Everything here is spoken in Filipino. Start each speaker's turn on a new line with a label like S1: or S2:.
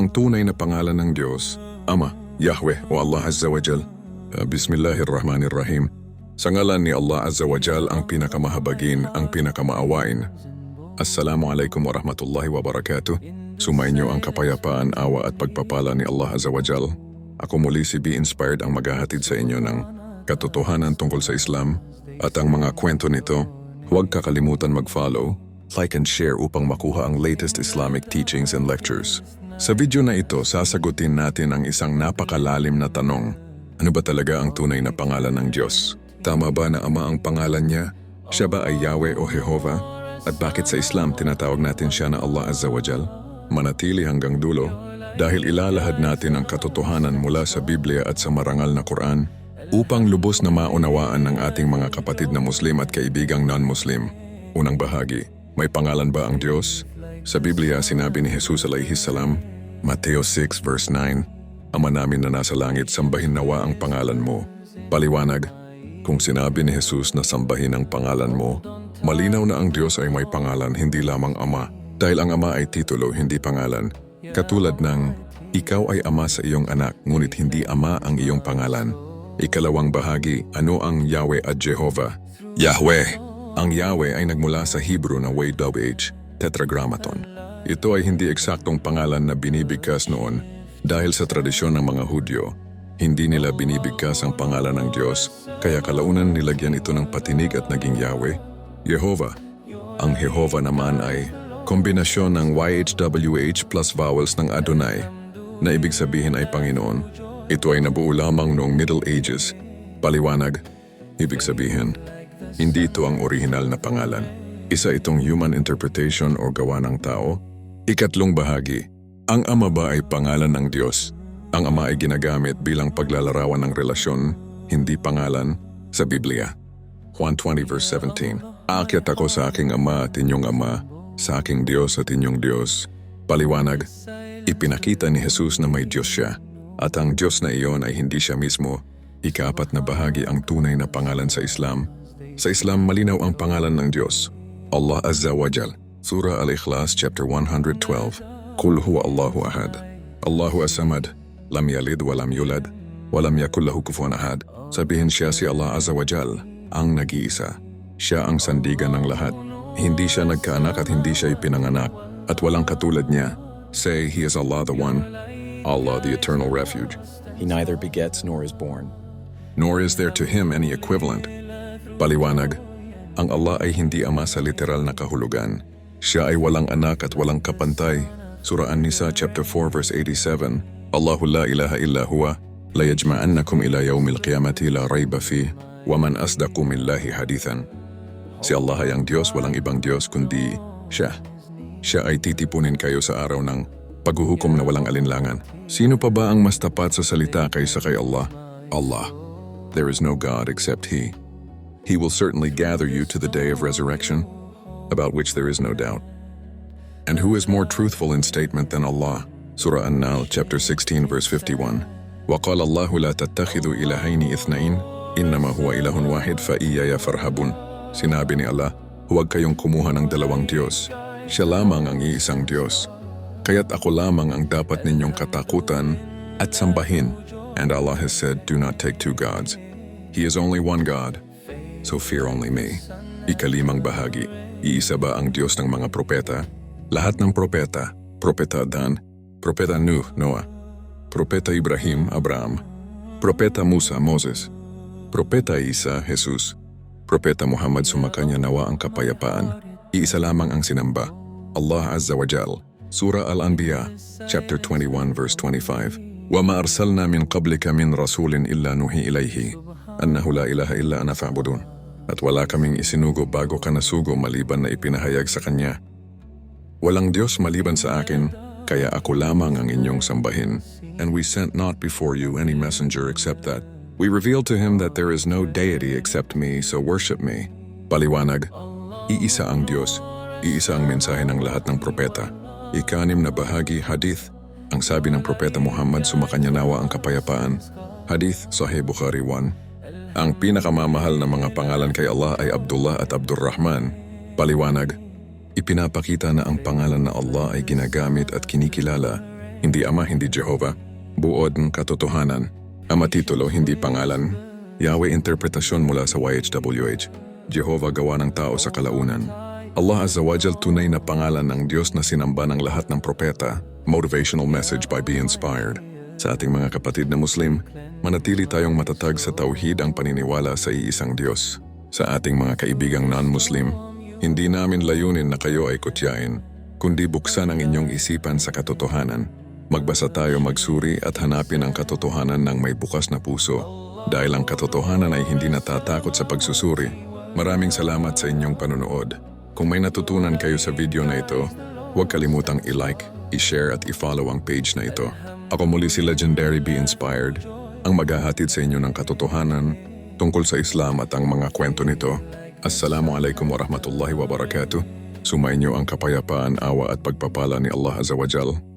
S1: Ang tunay na pangalan ng Diyos, Ama, Yahweh o Allah Azza wa Jal. Bismillahirrahmanirrahim. Sa ngalan ni Allah Azza wa Jal, ang pinakamahabagin, ang pinakamaawain. Assalamualaikum warahmatullahi wabarakatuh. Sumainyo ang kapayapaan, awa at pagpapala ni Allah Azza wa Jal. Ako muli si Be Inspired ang maghahatid sa inyo ng katotohanan tungkol sa Islam at ang mga kwento nito. Huwag kakalimutan mag-follow, like and share upang makuha ang latest Islamic teachings and lectures. Sa video na ito, sasagutin natin ang isang napakalalim na tanong. Ano ba talaga ang tunay na pangalan ng Diyos? Tama ba na Ama ang pangalan niya? Siya ba ay Yahweh o Jehovah? At bakit sa Islam tinatawag natin siya na Allah Azza wa Jal? Manatili hanggang dulo dahil ilalahad natin ang katotohanan mula sa Biblia at sa marangal na Quran upang lubos na maunawaan ng ating mga kapatid na Muslim at kaibigang non-Muslim. Unang bahagi, may pangalan ba ang Diyos? Sa Biblia, sinabi ni Jesus alayhi salam, Mateo 6 verse 9, Ama namin na nasa langit, sambahin nawa ang pangalan mo. Paliwanag, kung sinabi ni Jesus na sambahin ang pangalan mo, malinaw na ang Diyos ay may pangalan, hindi lamang Ama. Dahil ang Ama ay titulo, hindi pangalan. Katulad ng, ikaw ay Ama sa iyong anak, ngunit hindi Ama ang iyong pangalan. Ikalawang bahagi, ano ang Yahweh at Jehovah? Yahweh. Ang Yahweh ay nagmula sa Hebrew na WH, Tetragrammaton. Ito ay hindi eksaktong pangalan na binibigkas noon dahil sa tradisyon ng mga Hudyo. Hindi nila binibigkas ang pangalan ng Diyos, kaya kalaunan nilagyan ito ng patinig at naging Yahweh. Jehovah. Ang Jehovah naman ay kombinasyon ng YHWH plus vowels ng Adonai, na ibig sabihin ay Panginoon. Ito ay nabuo lamang noong Middle Ages. Paliwanag, ibig sabihin, hindi ito ang orihinal na pangalan. Isa itong human interpretation o gawa ng tao. Ikatlong bahagi, ang Ama ba ay pangalan ng Diyos? Ang Ama ay ginagamit bilang paglalarawan ng relasyon, hindi pangalan, sa Biblia. Juan 20 verse 17, aakyat ako sa aking Ama at inyong Ama, sa aking Diyos at inyong Diyos. Paliwanag, ipinakita ni Jesus na may Diyos siya, at ang Diyos na iyon ay hindi siya mismo. Ikaapat na bahagi ang tunay na pangalan sa Islam. Sa Islam, malinaw ang pangalan ng Diyos, Allah Azza wa Jal. Surah Al-Ikhlas chapter 112, Qul huwa Allahu ahad, Allahu as-samad, lam yalid wa lam yulad, wa lam yakul lahu kufuwan ahad. Sabihin siya si Allah Azza wa Jal, ang nag-iisa. Siya ang sandigan ng lahat. Hindi siya nagkaanak at hindi siya ipinanganak, at walang katulad niya. Say, He is Allah the One, Allah the Eternal Refuge.
S2: He neither begets nor is born.
S1: Nor is there to Him any equivalent. Paliwanag, ang Allah ay hindi Ama sa literal na kahulugan. Siya ay walang anak at walang kapantay. Surah An-Nisa chapter 4 verse 87, Allahu la ilaha illa huwa, la yajma'annakum ila yawmil qiyamati la rayba fih, wa man asdaqu millahi hadithan. Si Allah ay ang Diyos, walang ibang Diyos kundi Siya. Siya ay titipunin kayo sa araw ng paghuhukom na walang alinlangan. Sino pa ba ang mas tapat sa salita kaysa kay Allah? Allah. There is no God except He. He will certainly gather you to the day of resurrection, about which there is no doubt. And who is more truthful in statement than Allah? Surah An-Nahl, chapter 16, verse 51. وَقَالَ اللَّهُ لَا تَتَّخِذُوا إِلَهَيْنِ إِثْنَيْنِ إِنَّمَا هُوَ إِلَهٌ وَاحِدٌ فَإِيَّيَ فَارْهَبُونِ. Sinabi ni Allah, huwag kayong kumuha ng dalawang Diyos. Siya lamang ang iisang Diyos. Kaya't ako lamang ang dapat ninyong katakutan at sambahin. And Allah has said, do not take two gods. He is only one God, so fear only me. Ikalimang bahagi, iisa ba ang Diyos ng mga propeta? Lahat ng propeta, Propeta Dan, Propeta Nuh, Noah, Propeta Ibrahim, Abraham, Propeta Musa, Moses, Propeta Isa, Jesus, Propeta Muhammad, sumakanya nawa ang kapayapaan. Iisa lamang ang sinamba, Allah Azza wa Jal. Surah Al-Anbiya, chapter 21, verse 25. وَمَا أَرْسَلْنَا مِنْ قَبْلِكَ مِنْ رَسُولٍ إِلَّا نُوحِي إِلَيْهِ أَنَّهُ لَا إِلَهَ إِلَّا أَنَا فَاعْبُدُونِ. At wala kaming isinugo bago ka nasugo maliban na ipinahayag sa Kanya. Walang Diyos maliban sa akin, kaya ako lamang ang inyong sambahin. And we sent not before you any messenger except that. We revealed to him that there is no deity except me, so worship me. Paliwanag, iisa ang Diyos, iisa ang mensahe ng lahat ng propeta. Ikanim na bahagi, hadith. Ang sabi ng Propeta Muhammad, sumakanya nawa ang kapayapaan. Hadith, Sahih Bukhari 1. Ang pinakamamahal na mga pangalan kay Allah ay Abdullah at Abdurrahman. Paliwanag, ipinapakita na ang pangalan na Allah ay ginagamit at kinikilala Hindi Ama, hindi Jehovah. Buod ng katotohanan. Ama titulo, hindi pangalan. Yahweh interpretasyon mula sa YHWH. Jehovah gawa ng tao sa kalaunan. Allah Azza wa Jal tunay na pangalan ng Diyos na sinamba ng lahat ng propeta. Motivational message by Be Inspired. Sa ating mga kapatid na Muslim, manatili tayong matatag sa tauhid ang paniniwala sa iisang Diyos. Sa ating mga kaibigang non-Muslim, hindi namin layunin na kayo ay kutyain, kundi buksan ang inyong isipan sa katotohanan. Magbasa tayo, magsuri at hanapin ang katotohanan ng may bukas na puso. Dahil ang katotohanan ay hindi natatakot sa pagsusuri. Maraming salamat sa inyong panunood. Kung may natutunan kayo sa video na ito, huwag kalimutang i-like, i-share at i-follow ang page na ito. Ako muli si Legendary Be Inspired, ang maghahatid sa inyo ng katotohanan tungkol sa Islam at ang mga kwento nito. Assalamualaikum warahmatullahi wabarakatuh. Sumainyo ang kapayapaan, awa at pagpapala ni Allah Azza wa Jal.